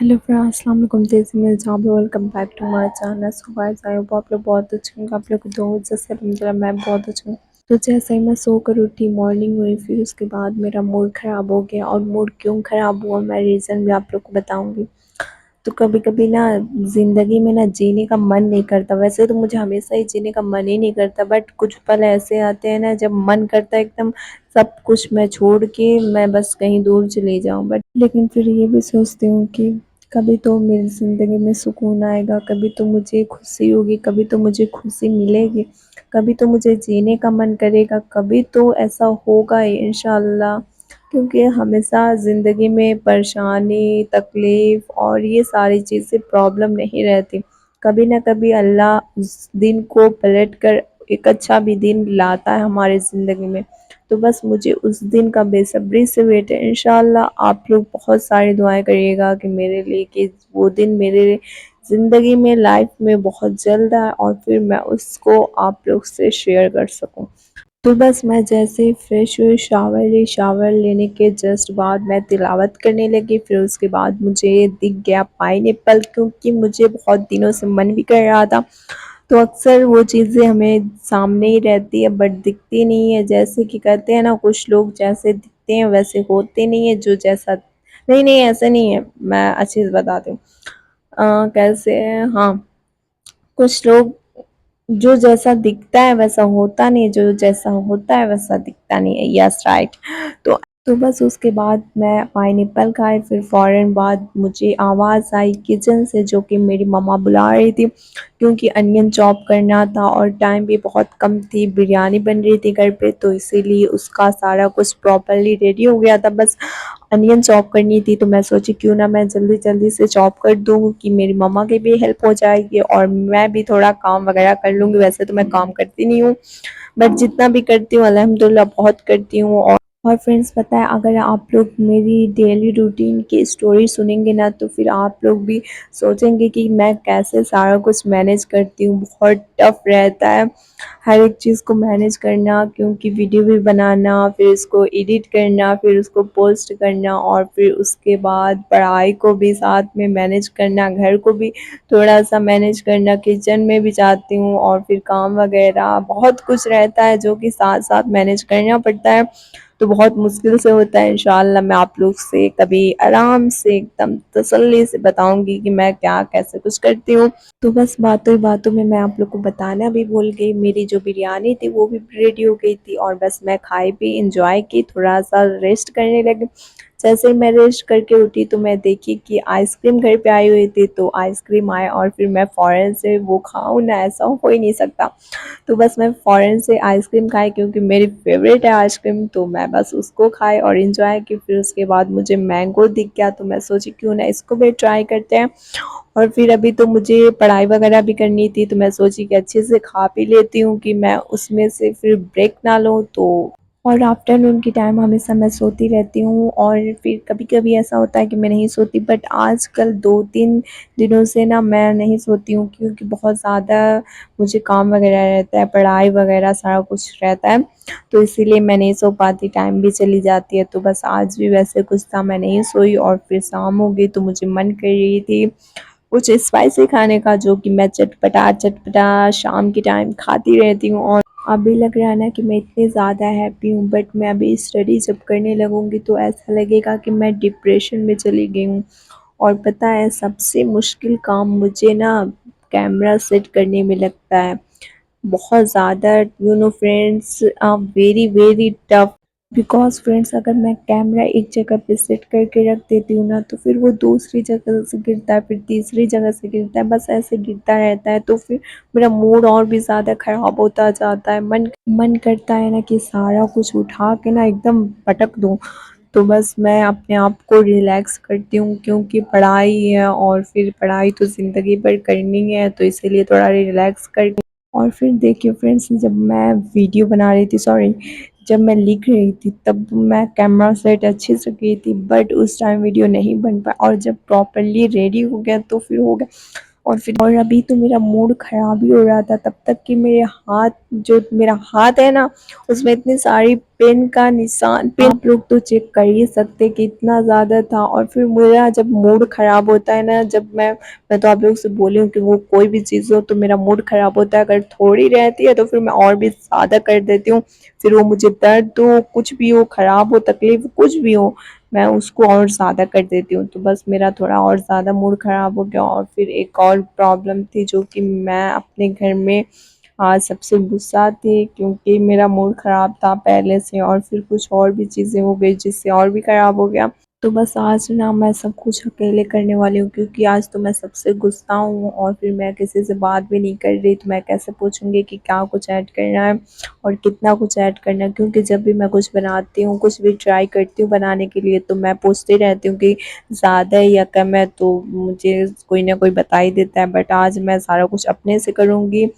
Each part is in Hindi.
हेलो फ्रेंड्स, अस्सलाम वालेकुम। जैसे मैं जाबे welcome back to my channel. So guys, I hope आप लोग बहुत अच्छे होंगे। आप लोग की दुआ से अल्हम्दुलिल्लाह मैं बहुत अच्छा हूँ। तो जैसे ही मैं सोकर उठी, मॉर्निंग हुई, फिर उसके बाद मेरा मूड ख़राब हो गया। और मूड क्यों ख़राब हुआ, मैं रीज़न भी आप लोग को बताऊंगी। तो कभी कभी ना ज़िंदगी में ना जीने का मन नहीं करता। वैसे तो मुझे हमेशा ही जीने का मन ही नहीं करता, बट कुछ पल ऐसे आते हैं ना जब मन करता है एकदम सब कुछ मैं छोड़ के मैं बस कहीं दूर चली जाऊं। बट लेकिन फिर ये भी सोचती हूँ कि कभी तो मेरी ज़िंदगी में सुकून आएगा, कभी तो मुझे खुशी होगी, कभी तो मुझे खुशी मिलेगी, कभी तो मुझे जीने का मन करेगा, कभी तो ऐसा होगा ही इंशाअल्लाह। क्योंकि हमेशा ज़िंदगी में परेशानी, तकलीफ़ और ये सारी चीज़ें प्रॉब्लम नहीं रहती। कभी ना कभी अल्लाह उस दिन को पलट कर एक अच्छा भी दिन लाता है हमारी ज़िंदगी में। तो बस मुझे उस दिन का बेसब्री से वेट है। इंशाअल्लाह आप लोग बहुत सारी दुआएं करिएगा कि मेरे लिए, कि वो दिन मेरे ज़िंदगी में, लाइफ में बहुत जल्द आए और फिर मैं उसको आप लोग से शेयर कर सकूं। तो बस मैं जैसे ही फ्रेश हुई, शावर ली, शावर लेने के जस्ट बाद मैं तिलावत करने लगी। फिर उसके बाद मुझे दिख गया पाइनएप्पल, क्योंकि मुझे बहुत दिनों से मन भी कर रहा था। तो अक्सर वो चीज़ें हमें सामने ही रहती है बट दिखती नहीं है। जैसे कि कहते हैं ना, कुछ लोग जैसे दिखते हैं वैसे होते नहीं है। जो जैसा, नहीं नहीं ऐसा नहीं है, मैं अच्छे से बताती हूँ। कैसे है, हाँ, कुछ लोग जो जैसा दिखता है वैसा होता नहीं, जो जैसा होता है वैसा दिखता नहीं है। Yes right. तो तो बस उसके बाद मैं पाइनएप्पल खाई। फिर फ़ौरन बाद मुझे आवाज़ आई किचन से, जो कि मेरी मम्मा बुला रही थी, क्योंकि अनियन चॉप करना था और टाइम भी बहुत कम थी। बिरयानी बन रही थी घर पे, तो इसीलिए उसका सारा कुछ प्रॉपर्ली रेडी हो गया था। बस अनियन चॉप करनी थी, तो मैं सोची क्यों ना मैं जल्दी जल्दी से चॉप कर दूँ कि मेरी मम्मा की भी हेल्प हो जाएगी और मैं भी थोड़ा काम वगैरह कर लूँगी। वैसे तो मैं काम करती नहीं हूँ, बट जितना भी करती हूँ अल्हम्दुलिल्लाह बहुत करती हूँ। और फ्रेंड्स, पता है, अगर आप लोग मेरी डेली रूटीन की स्टोरी सुनेंगे ना, तो फिर आप लोग भी सोचेंगे कि मैं कैसे सारा कुछ मैनेज करती हूँ। बहुत टफ रहता है हर एक चीज़ को मैनेज करना, क्योंकि वीडियो भी बनाना, फिर उसको एडिट करना, फिर उसको पोस्ट करना, और फिर उसके बाद पढ़ाई को भी साथ में मैनेज करना, घर को भी थोड़ा सा मैनेज करना, किचन में भी जाती हूँ, और फिर काम वगैरह बहुत कुछ रहता है जो कि साथ साथ मैनेज करना पड़ता है। तो बहुत मुश्किल से होता है। इंशाअल्लाह मैं आप लोग से कभी आराम से एकदम तसल्ली से बताऊंगी कि मैं क्या कैसे कुछ करती हूँ। तो बस बातों ही बातों में मैं आप लोग को बताना भी भूल गई, मेरी जो बिरयानी थी वो भी रेडी हो गई थी, और बस मैं खाई पी इंजॉय की, थोड़ा सा रेस्ट करने लगी। जैसे ही मैं रेस्ट करके उठी तो मैं देखी कि आइसक्रीम घर पे आई हुई थी, तो आइसक्रीम आए और फिर मैं फ़ौरन से वो खाऊं ना, ऐसा हो ही नहीं सकता। तो बस मैं फ़ौरन से आइसक्रीम खाई, क्योंकि मेरी फेवरेट है आइसक्रीम, तो मैं बस उसको खाई और इंजॉय की। फिर उसके बाद मुझे मैंगो दिख गया, तो मैं सोची क्यों ना इसको भी ट्राई करते हैं। और फिर अभी तो मुझे पढ़ाई वगैरह भी करनी थी, तो मैं सोची कि अच्छे से खा पी लेती हूँ कि मैं उसमें से फिर ब्रेक ना लूँ। तो और आफ्टरनून की टाइम हमेशा मैं सोती रहती हूँ, और फिर कभी-कभी ऐसा होता है कि मैं नहीं सोती, बट आजकल 2-3 दिनों से ना मैं नहीं सोती हूँ, क्योंकि बहुत ज़्यादा मुझे काम वगैरह रहता है, पढ़ाई वगैरह सारा कुछ रहता है, तो इसीलिए मैं नहीं सो पाती, टाइम भी चली जाती है। तो बस आज भी वैसे कुछ था, मैं नहीं सोई, और फिर शाम हो गई तो मुझे मन कर रही थी कुछ स्पाइसी खाने का, जो कि मैं चटपटा चटपटा शाम के टाइम खाती रहती हूँ। और अभी लग रहा है ना कि मैं इतनी ज़्यादा हैप्पी हूँ, बट मैं अभी स्टडी जब करने लगूँगी तो ऐसा लगेगा कि मैं डिप्रेशन में चली गई हूँ। और पता है, सबसे मुश्किल काम मुझे ना कैमरा सेट करने में लगता है, बहुत ज़्यादा, you know friends, very very tough. Because friends, अगर मैं कैमरा एक जगह पे सेट करके रख देती हूँ ना, तो फिर वो दूसरी जगह से गिरता है, फिर तीसरी जगह से गिरता है, बस ऐसे गिरता रहता है। तो फिर मेरा मूड और भी ज़्यादा ख़राब होता जाता है। मन करता है ना कि सारा कुछ उठा के ना एकदम पटक दूँ। तो बस मैं अपने आप को रिलैक्स करती हूँ, क्योंकि पढ़ाई है और फिर पढ़ाई तो ज़िंदगी भर करनी है, तो इसीलिए थोड़ा रिलैक्स कर। और फिर देखिए फ्रेंड्स, जब मैं वीडियो बना रही थी, सॉरी, जब मैं लिख रही थी तब मैं कैमरा सेट अच्छे से की थी, बट उस टाइम वीडियो नहीं बन पाया, और जब प्रॉपरली रेडी हो गया तो फिर हो गया। और अभी तो मेरा मूड ख़राब ही हो रहा था तब तक कि मेरा हाथ है ना, उसमें इतनी सारी पेन का निशान, पेन आप लोग तो चेक कर ही सकते कि इतना ज़्यादा था। और फिर मेरा जब मूड ख़राब होता है ना, जब मैं तो आप लोग से बोली हूँ कि वो कोई भी चीज़ हो तो मेरा मूड ख़राब होता है, अगर थोड़ी रहती है तो फिर मैं और भी ज़्यादा कर देती हूँ। फिर वो मुझे दर्द हो, कुछ भी हो, ख़राब हो, तकलीफ़ कुछ भी हो, मैं उसको और ज़्यादा कर देती हूँ। तो बस मेरा थोड़ा और ज़्यादा मूड ख़राब हो गया। और फिर एक और प्रॉब्लम थी जो कि मैं अपने घर में आज सबसे गुस्सा थी, क्योंकि मेरा मूड ख़राब था पहले से और फिर कुछ और भी चीज़ें हो गई जिससे और भी ख़राब हो गया। तो बस आज ना मैं सब कुछ अकेले करने वाली हूँ, क्योंकि आज तो मैं सबसे गुस्सा हूँ और फिर मैं किसी से बात भी नहीं कर रही, तो मैं कैसे पूछूंगी कि क्या कुछ ऐड करना है और कितना कुछ ऐड करना है। क्योंकि जब भी मैं कुछ बनाती हूँ, कुछ भी ट्राई करती हूँ बनाने के लिए, तो मैं पूछती रहती हूँ कि ज़्यादा है या कम है, तो मुझे कोई ना कोई बता ही देता है। बट आज मैं सारा कुछ अपने से करूँगी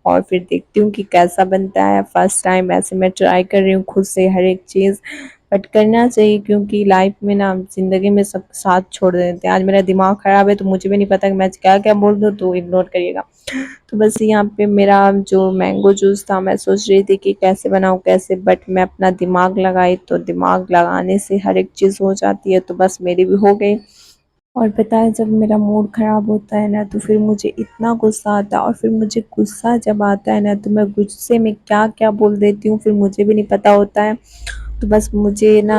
और फिर देखती हूँ कि कैसा बनता है। फर्स्ट टाइम ऐसे मैं ट्राई कर रही हूँ खुद से हर एक चीज़, बट करना चाहिए क्योंकि लाइफ में ना, ज़िंदगी में सब साथ छोड़ देते हैं। आज मेरा दिमाग ख़राब है तो मुझे भी नहीं पता कि मैं क्या क्या बोल दूँ, तो इग्नोर करिएगा। तो बस यहाँ पे मेरा जो मैंगो जूस था, मैं सोच रही थी कि कैसे बनाऊँ कैसे, बट मैं अपना दिमाग लगाई, तो दिमाग लगाने से हर एक चीज़ हो जाती है, तो बस मेरी भी हो गई। और पता है जब मेरा मूड ख़राब होता है ना, तो फिर मुझे इतना गुस्सा आता है, और फिर मुझे गुस्सा जब आता है ना, तो मैं गुस्से में क्या क्या बोल देती हूँ फिर मुझे भी नहीं पता होता है। तो बस मुझे ना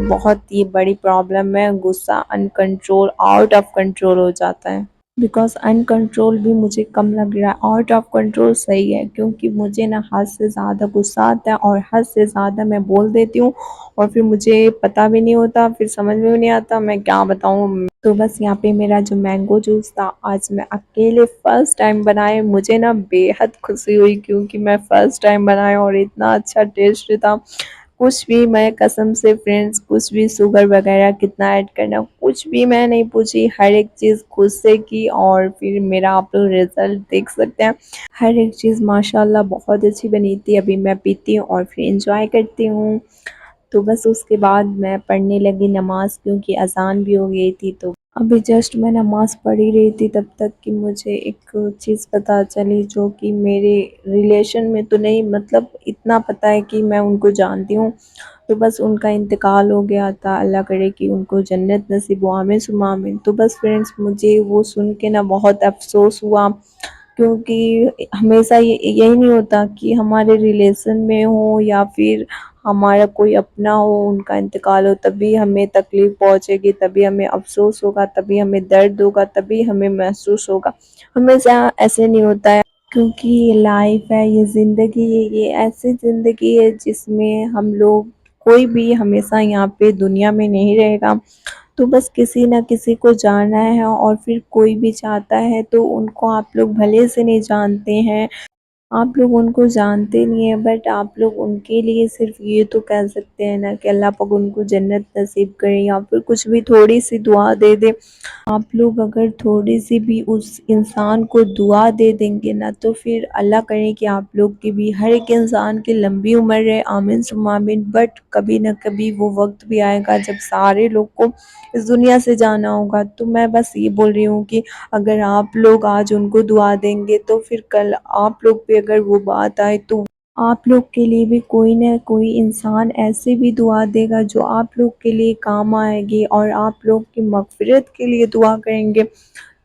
बहुत ये बड़ी प्रॉब्लम है, गुस्सा अनकंट्रोल आउट ऑफ कंट्रोल हो जाता है। बिकॉज़ अनकंट्रोल भी मुझे कम लग रहा है, आउट ऑफ कंट्रोल सही है, क्योंकि मुझे ना हद से ज़्यादा गुस्सा आता है और हद से ज़्यादा मैं बोल देती हूँ और फिर मुझे पता भी नहीं होता, फिर समझ में भी नहीं आता मैं क्या बताऊँ। तो बस यहाँ पे मेरा जो मैंगो जूस था आज मैं अकेले फर्स्ट टाइम बनाए, मुझे ना बेहद खुशी हुई क्योंकि मैं फर्स्ट टाइम बनाया और इतना अच्छा टेस्ट था। कुछ भी मैं कसम से फ्रेंड्स, कुछ भी शुगर वगैरह कितना ऐड करना कुछ भी मैं नहीं पूछी, हर एक चीज़ खुद से की और फिर मेरा आप लोग रिज़ल्ट देख सकते हैं। हर एक चीज़ माशाल्लाह बहुत अच्छी बनी थी। अभी मैं पीती हूँ और फिर एंजॉय करती हूँ। तो बस उसके बाद मैं पढ़ने लगी नमाज़, क्योंकि अज़ान भी हो गई थी। तो अभी जस्ट मैं नमाज़ पढ़ ही रही थी तब तक कि मुझे एक चीज़ पता चली, जो कि मेरे रिलेशन में तो नहीं, मतलब इतना पता है कि मैं उनको जानती हूँ। तो बस उनका इंतकाल हो गया था, अल्लाह करे कि उनको जन्नत नसीब हो, आमीन सुम्मा आमीन। तो बस फ्रेंड्स मुझे वो सुन के ना बहुत अफ़सोस हुआ, क्योंकि हमेशा ये यही नहीं होता कि हमारे रिलेशन में हो या फिर हमारा कोई अपना हो, उनका इंतकाल हो, तभी हमें तकलीफ़ पहुँचेगी, तभी हमें अफ़सोस होगा, तभी हमें दर्द होगा, तभी हमें महसूस होगा। हमेशा ऐसे नहीं होता है, क्योंकि ये लाइफ है, ये ज़िंदगी है, ये ऐसी ज़िंदगी है जिसमें हम लोग, कोई भी हमेशा यहाँ पे दुनिया में नहीं रहेगा। तो बस किसी न किसी को जाना है, और फिर कोई भी चाहता है तो उनको आप लोग भले से नहीं जानते हैं, आप लोग उनको जानते नहीं हैं, बट आप लोग उनके लिए सिर्फ़ ये तो कह सकते हैं ना कि अल्लाह पाक उनको जन्नत नसीब करे, या फिर कुछ भी थोड़ी-सी दुआ दे दे। आप लोग अगर थोड़ी-सी भी उस इंसान को दुआ दे देंगे ना, तो फिर अल्लाह करे कि आप लोग की भी, हर एक इंसान की लंबी उम्र रहे, आमीन सुम्मा आमीन। बट कभी न कभी वो वक़्त भी आएगा जब सारे लोग को इस दुनिया से जाना होगा। तो मैं बस ये बोल रही हूँ कि अगर आप लोग आज उनको दुआ देंगे, तो फिर कल आप लोग पे अगर वो बात आए, तो आप लोग के लिए भी कोई न कोई इंसान ऐसे भी दुआ देगा जो आप लोग के लिए काम आएगी, और आप लोग की मग़फ़िरत के लिए दुआ करेंगे।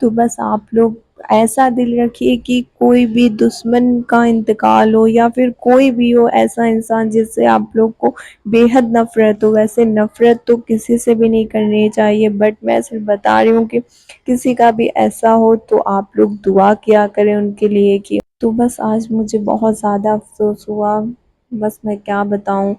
तो बस आप लोग ऐसा दिल रखिए कि कोई भी दुश्मन का इंतकाल हो या फिर कोई भी हो ऐसा इंसान जिससे आप लोग को बेहद नफ़रत हो, वैसे नफ़रत तो किसी से भी नहीं करनी चाहिए, बट मैं सिर्फ बता रही हूँ कि किसी का भी ऐसा हो तो आप लोग दुआ किया करें उनके लिए। कि तो बस आज मुझे बहुत ज़्यादा अफ़सोस हुआ, बस मैं क्या बताऊँ।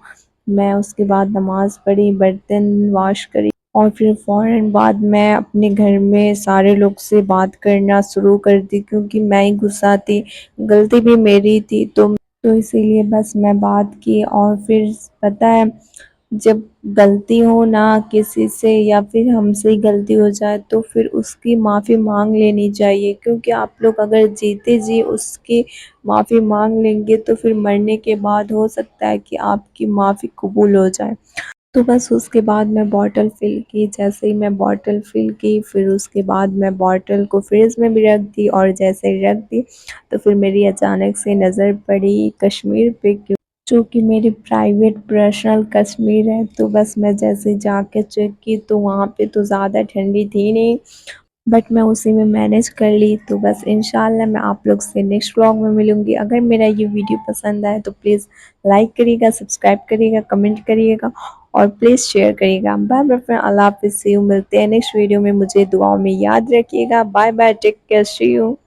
मैं उसके बाद नमाज़ पढ़ी, बर्तन वॉश करी, और फिर फ़ौरन बाद मैं अपने घर में सारे लोग से बात करना शुरू कर दी, क्योंकि मैं ही गुस्सा थी, गलती भी मेरी थी। तो इसीलिए बस मैं बात की, और फिर पता है जब गलती हो ना किसी से, या फिर हमसे ही गलती हो जाए, तो फिर उसकी माफ़ी मांग लेनी चाहिए, क्योंकि आप लोग अगर जीते जी उसकी माफ़ी मांग लेंगे, तो फिर मरने के बाद हो सकता है कि आपकी माफ़ी कबूल हो जाए। तो बस उसके बाद मैं बॉटल फ़िल की, जैसे ही मैं बॉटल फ़िल की फिर उसके बाद मैं बॉटल को फ्रिज में भी रख दी, और जैसे ही रख दी तो फिर मेरी अचानक से नज़र पड़ी कश्मीर पे, जो कि मेरी प्राइवेट पर्सनल कश्मीर है। तो बस मैं जैसे जाके चेक की तो वहाँ पे तो ज़्यादा ठंडी थी नहीं, बट मैं उसी में मैनेज कर ली। तो बस इंशाल्लाह मैं आप लोग से नेक्स्ट व्लॉग में मिलूँगी। अगर मेरा ये वीडियो पसंद आए तो प्लीज़ लाइक करिएगा, सब्सक्राइब करिएगा, कमेंट करिएगा और प्लीज़ शेयर करिएगा। बाय बाय फ्रेंड, अल्लाह हाफ़िज़, सी यू, मिलते हैं नेक्स्ट वीडियो में। मुझे दुआओं में याद रखिएगा। Bye bye, take care, see you.